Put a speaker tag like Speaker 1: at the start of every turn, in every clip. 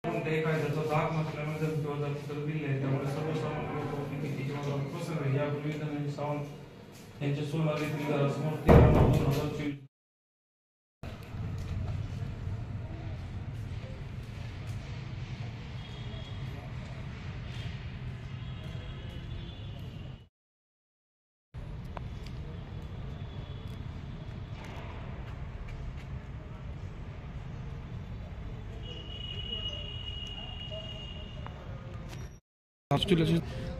Speaker 1: कोणत्याही कायद्याचा धाक नसल्यामुळे धमकीवर उत्तर दिले आहे, त्यामुळे सर्वसामान्य लोक भीतीची वातावरण पसरले। यापूर्वी धनंजय सावंत यांच्या सोनार येथील घरासमोर 13/9/2024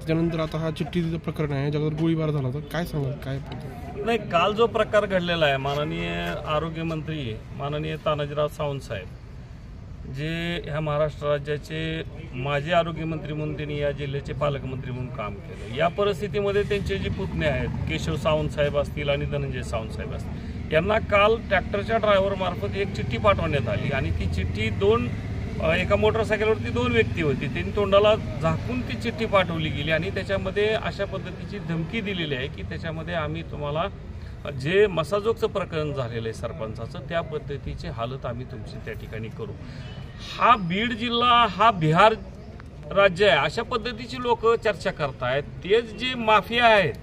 Speaker 2: त्यानंतर आता हा चिठ्ठीचं प्रकरण आहे, ज्यावर गोळीबार झाला होता, काय सांगाल? काय
Speaker 3: नाही, काल जो प्रकार घडलेला आहे, माननीय आरोग्यमंत्री माननीय तानाजीराव सावंत साहेब जे ह्या महाराष्ट्र राज्याचे माजी आरोग्यमंत्री म्हणून त्यांनी या जिल्ह्याचे पालकमंत्री म्हणून काम केलं। या परिस्थितीमध्ये त्यांचे जे पुतणे आहेत केशव सावंत साहेब असतील आणि धनंजय सावंत साहेब असतील, यांना काल ट्रॅक्टरच्या ड्रायव्हर मार्फत एक चिठ्ठी पाठवण्यात आली आणि ती चिठ्ठी एका मोटरसायकलवरती 2 व्यक्ती होती, त्यांनी तोंडाला झाकून ती चिठ्ठी पाठवली गेली आणि त्याच्यामध्ये अशा पद्धतीची धमकी दिलेली आहे की त्याच्यामध्ये आम्ही तुम्हाला जे मसाजोगचं प्रकरण झालेलं आहे सरपंचाचं, त्या पद्धतीची हालत आम्ही तुमची त्या ठिकाणी करू। हा बीड जिल्हा हा बिहार राज्य आहे अशा पद्धतीची लोक चर्चा करतायत। तेच जे माफिया आहेत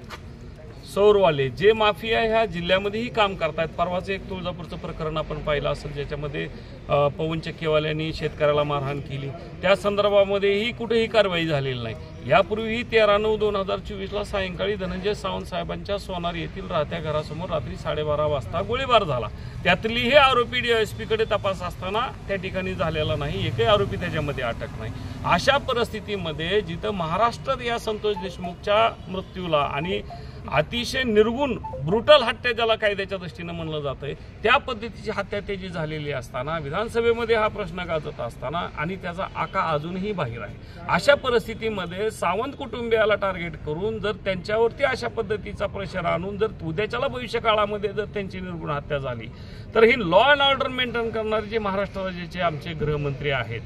Speaker 3: सौरवाले, जे माफिया ह्या जिल्ह्यामध्येही काम करतायत। परवाच एक तुळजापूरचं प्रकरण आपण पाहिलं असेल, ज्याच्यामध्ये पवन चक्कीवाल्यांनी शेतकऱ्याला मारहाण केली, त्या संदर्भामध्येही कुठेही कारवाई झालेली नाही। यापूर्वीही 13/9/2024 सायंकाळी धनंजय सावंत साहेबांच्या सोनार येथील राहत्या घरासमोर रात्री 12:30 वाजता गोळीबार झाला। त्यातलीही आरोपी DSP कडे तपास असताना त्या ठिकाणी झालेला नाही, एकही आरोपी त्याच्यामध्ये अटक नाही। अशा परिस्थितीमध्ये जिथं महाराष्ट्रात या संतोष देशमुखच्या मृत्यूला आणि अतिशय निर्गुण ब्रुटल हत्या ज्याला कायद्याच्या दृष्टीने म्हणलं जातंय, त्या पद्धतीची हत्या त्याची झालेली असताना, विधानसभेमध्ये हा प्रश्न गाजत असताना आणि त्याचा आका अजूनही बाहेर आहे, अशा परिस्थितीमध्ये सावंत कुटुंबियाला टार्गेट करून जर त्यांच्यावरती अशा पद्धतीचा प्रेशर आणून जर उद्याच्याला भविष्य काळामध्ये जर त्यांची निर्गुण हत्या झाली तर ही लॉ अँड ऑर्डर मेंटेन करणारे जे महाराष्ट्र राज्याचे आमचे गृहमंत्री आहेत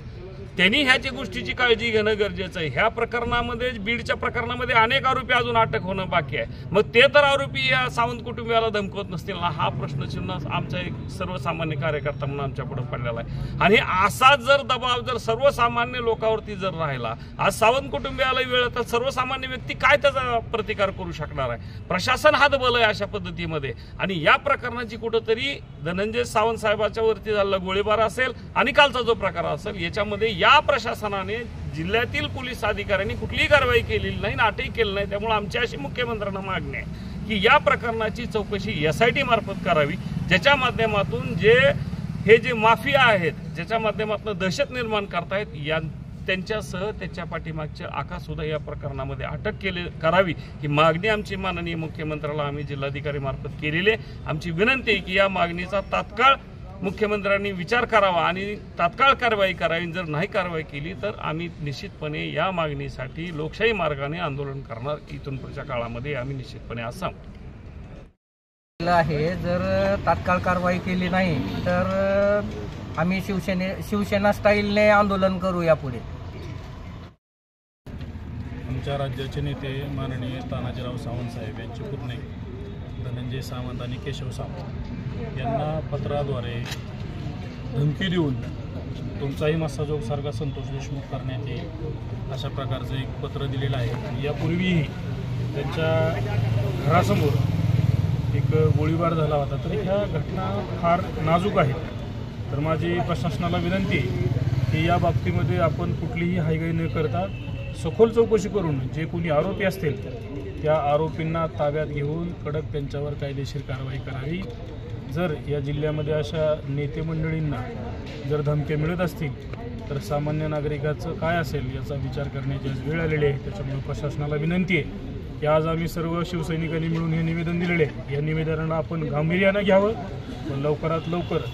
Speaker 3: त्यांनी ह्याची गोष्टीची काळजी घेणं गरजेचं आहे। ह्या प्रकरणामध्ये, बीडच्या प्रकरणामध्ये अनेक आरोपी अजून अटक होणं बाकी आहे, मग ते तर आरोपी या सावंत कुटुंबियाला धमकवत नसतील ना, हा प्रश्नचिन्ह आमचा एक सर्वसामान्य कार्यकर्ता म्हणून आमच्या पुढे पडलेला आहे। आणि असा जर दबाव जर सर्वसामान्य लोकांवरती जर राहिला, आज सावंत कुटुंबियाला वेळ तर सर्वसामान्य व्यक्ती काय त्याचा प्रतिकार करू शकणार आहे? प्रशासन हातबल आहे अशा पद्धतीमध्ये। आणि या प्रकरणाची कुठंतरी धनंजय सावंत साहेबांच्या वरती झालेला गोळीबार असेल आणि कालचा जो प्रकार असेल, याच्यामध्ये या प्रशासनाने जिल्ह्यातील पोलीस अधिकाऱ्यांनी कुठलीही कारवाई केलेली नाही, नाटही केलं नाही। त्यामुळे आमची अशी मुख्यमंत्र्यांना मागणी आहे की या प्रकरणाची चौकशी SIT मार्फत करावी, ज्याच्या माध्यमातून जे माफिया आहेत, ज्याच्या माध्यमातून दहशत निर्माण करतायत, त्यांच्यासह त्याच्या पाठीमागचे आका सुद्धा या प्रकरणामध्ये अटक करावी ही मागणी आमची माननीय मुख्यमंत्र्याला आम्ही जिल्हाधिकारी मार्फत केलेली आहे। आमची विनंती आहे की या मागणीचा तात्काळ मुख्यमंत्र्यांनी विचार करावा आणि तात्काळ कारवाई करावी। जर नाही कारवाई केली तर आम्ही निश्चितपणे या मागणीसाठी लोकशाही मार्गाने आंदोलन करणार। इथून पुढच्या काळामध्ये आम्ही निश्चितपणे असं
Speaker 4: आहे, जर तात्काळ कारवाई केली नाही तर आम्ही शिवसेना स्टाईलने आंदोलन करू यापुढे।
Speaker 5: आमच्या राज्याचे नेते माननीय तानाजीराव सावंत साहेब यांचे पुतणे धनंजय सावंत आणि केशव सावंत यांना पत्राद्वारे धमकी देऊन तुमचाही मस्साजोगसारखा संतोष देशमुख करण्यात येईल अशा प्रकारचं एक पत्र दिलेलं आहे। यापूर्वीही त्यांच्या घरासमोर एक गोळीबार झाला होता, तर ह्या घटना फार नाजूक आहेत। तर माझी प्रशासनाला विनंती की या बाबतीमध्ये आपण कुठलीही हायगाई न करता सखोल चौकशी करून जे कोणी आरोपी असतील त्या आरोपींना ताब्यात घेऊन कडक त्यांच्यावर कायदेशीर कारवाई करावी। जर या जिल्ह्यामध्ये अशा नेते मंडळींना जर धमक्या मिळत असतील तर सामान्य नागरिकाचं काय असेल याचा विचार करण्याची आज वेळ आलेली आहे। त्याच्यामुळे प्रशासनाला विनंती आहे की आज आम्ही सर्व शिवसैनिकांनी मिळून हे निवेदन दिलेले आहे, या निवेदनाला आपण गांभीर्यानं घ्यावं व लवकरात लवकर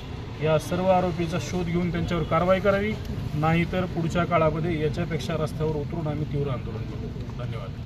Speaker 5: या सर्व आरोपीचा शोध घेऊन त्यांच्यावर कारवाई करावी, नाहीतर पुढच्या काळामध्ये याच्यापेक्षा रस्त्यावर उतरून आम्ही तीव्र आंदोलन करू। धन्यवाद।